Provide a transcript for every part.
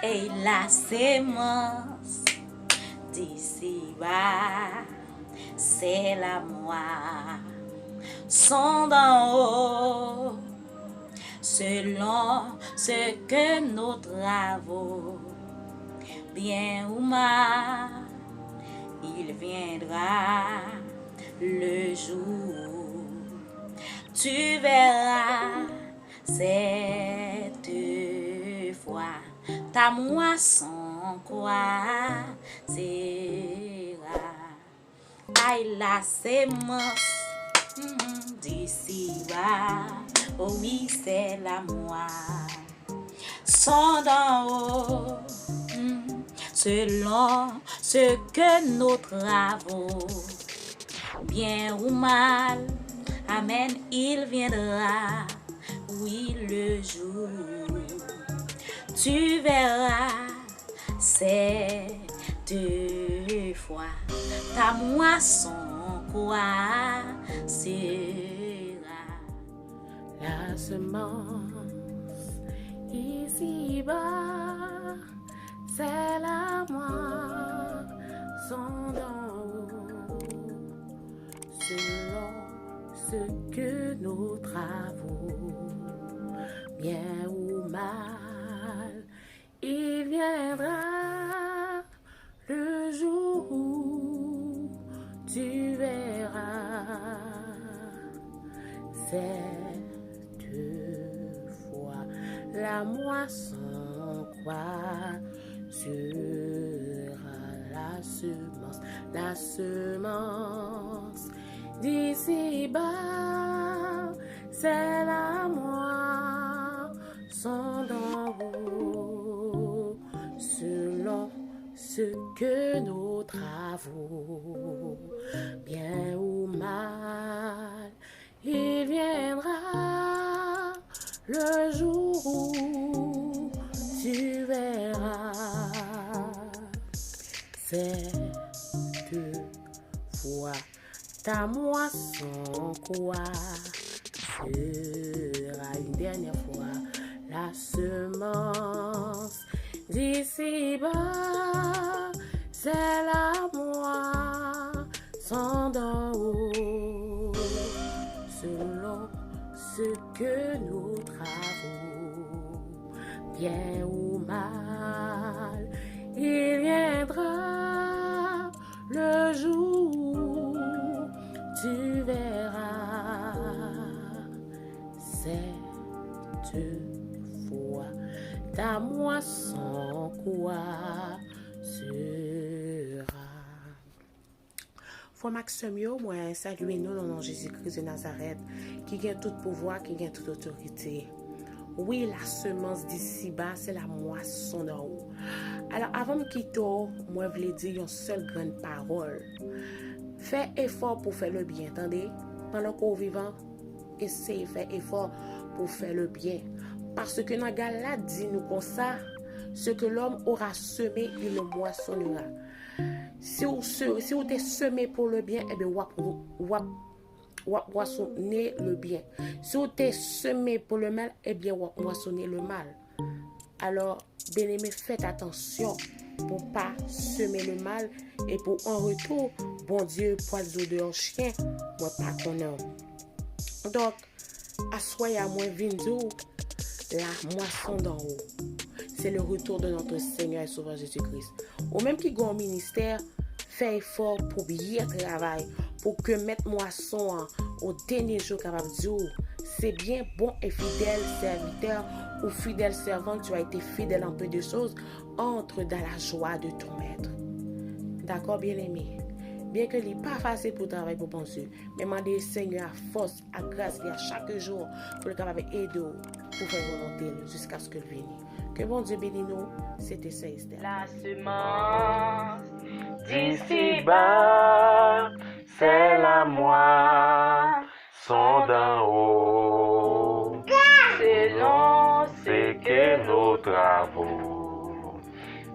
et la sémence d'ici-bas, c'est la moi, sont d'en haut, selon ce que nos travaux, bien ou mal, il viendra le jour, tu verras cette fois ta moisson croissera. Aïe la sémence d'ici-bas, oh oui c'est la moi, sont d'en haut, selon ce que nos travaux, bien ou mal, amen, il viendra, oui le jour, tu verras cette fois ta moisson croissera. La semence ici-bas, c'est la moisson d'en haut, selon ce que nos travaux, bien ou mal, il viendra le jour où tu verras cette fois la moisson sera la semence d'ici-bas, c'est la moisson d'en haut, selon ce que nos travaux, bien ou mal, il viendra le jour où tu verras cette fois ta moisson sera une dernière fois la semence d'ici-bas, c'est la moisson d'en haut, selon ce que nous travaux, bien ou mal, il viendra le jour où tu verras cette fois ta moisson sera. Foi Maxime yo, moi saluer nous dans le nom de Jésus-Christ de Nazareth, qui gagne tout pouvoir, qui gagne toute autorité. Oui, la semence d'ici-bas, c'est la moisson d'en haut. Alors, avant de quitter, moi, je voulais dire une seule grande parole. Fais effort pour faire le bien, attendez? Pendant qu'on vivant, essayez de faire effort pour faire le bien. Parce que dans Gala dit nous comme ça, ce que l'homme aura semé, il le moissonnera. Si vous êtes semé pour le bien, eh bien, vous moissonnez le bien. Si vous êtes semé pour le mal, eh bien, vous moissonnez le mal. Alors, bien-aimés, faites attention pour ne pas semer le mal et pour en retour, bon Dieu, poiseau de un chien, moi pas connaître. Donc, assoyez à moi vinzo, la moisson d'en haut. C'est le retour de notre Seigneur et Sauveur Jésus-Christ. Ou même qui ont un ministère, fait effort pour bien travailler, pour que mettre moisson au dernier jour capable de dire, c'est bien, bon et fidèle serviteur ou fidèle servant, tu as été fidèle en peu de choses, entre dans la joie de ton maître. D'accord, bien-aimé? Bien que ce n'est pas facile pour travailler pour penser, mais demander Seigneur à force, à grâce et à chaque jour pour le capable aider pour faire volonté jusqu'à ce que vienne. Que bon Dieu bénisse nous, c'était ça, Esther. La semence d'ici-bas, c'est la moisson d'en haut. Selon ce que nos travaux,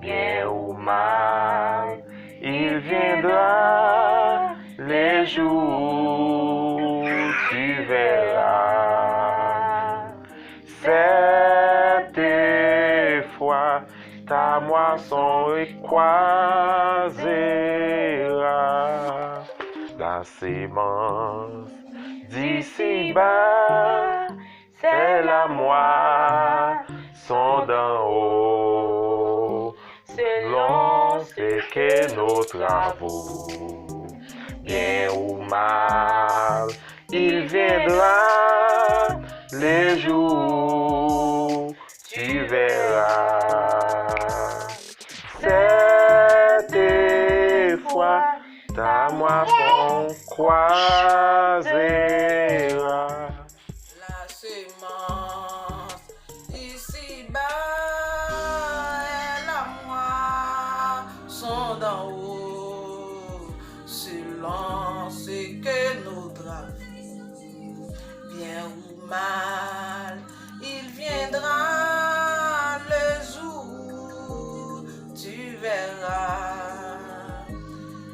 bien ou mal, il viendra les jours, tu verras cette fois ta moisson croisera la sémence d'ici-bas, c'est la moisson d'en haut, selon ce que nos travaux, bien ou mal, il viendra le jour, tu verras. Cette fois, ta moisson croisera la semence ici-bas et la moisson d'en haut, selon ce que nous travaux, bien ou mal, il viendra le jour, tu verras.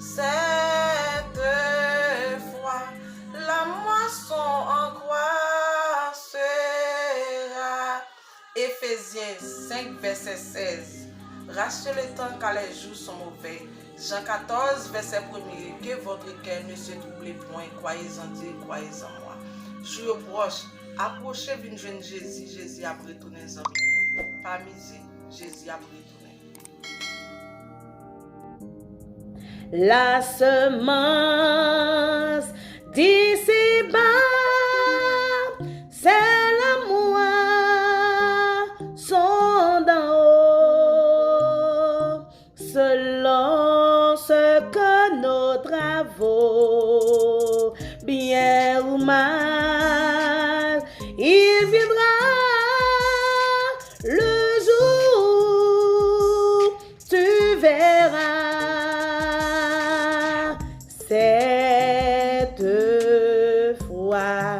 Cette fois, la moisson en croissera. Éphésiens 5, verset 16. Rachetez le temps car les jours sont mauvais. Jean 14, verset 1er. Que votre cœur ne se trouble point. Croyez en Dieu, croyez en moi. Jour proche, approchez d'une jeune Jésus. Jésus a retourné en vie. Pas misé, Jésus a retourné. La semence d'ici-bas, c'est la moisson d'en haut, selon ce que nos travaux, bien ou mal, il viendra le jour, tu verras. Cette fois,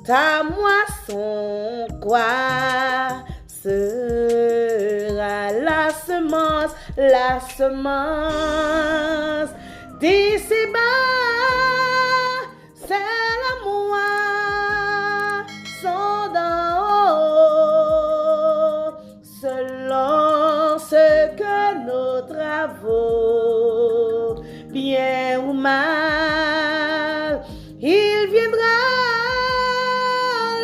ta moisson sera la semence d'ici-bas, c'est la moisson d'en haut, selon ce que nos travaux, bien ou mal, il viendra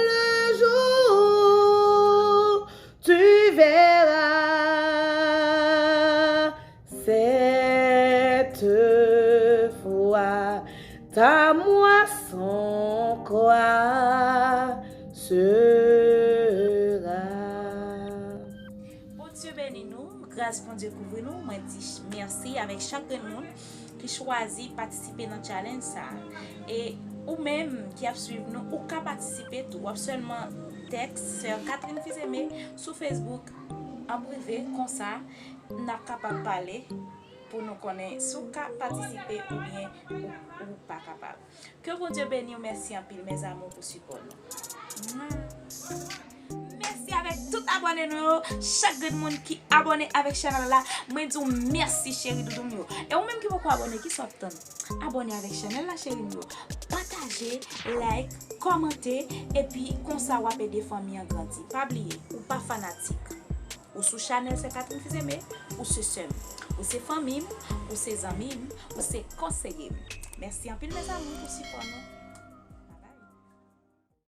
le jour, tu verras. Cette fois, ta moisson sera. Bon Dieu bénis nous, grâce pour Dieu couvre nous. Moi dis merci avec chaque monde qui choisit participer dans le challenge ça. Et ou même qui a suivi nous ou qui participer tout ou seulement texte sur Catherine Fils-Aimé sur Facebook en privé comme ça n'a capable parler pour nous connaître si vous participer ou bien ou pas capable. Que bon Dieu bénisse, merci en pile mes amours pour support nous. Merci avec tout abonné nous, chaque monde qui abonné avec channel là, moi dis merci chéri doudou. Et ou même qui beaucoup abonné qui sont abonné avec channel là chéri nous. Partagez, like, commentez et puis comme ça vous avez des familles en grandi. Pas oublier ou pas fanatique. Ou sous channel c'est Catherine Fils-Aimé ou c'est seul. Ou c'est famille, ou c'est amis, ou c'est conseiller. Merci en pile mes amis pour support nous.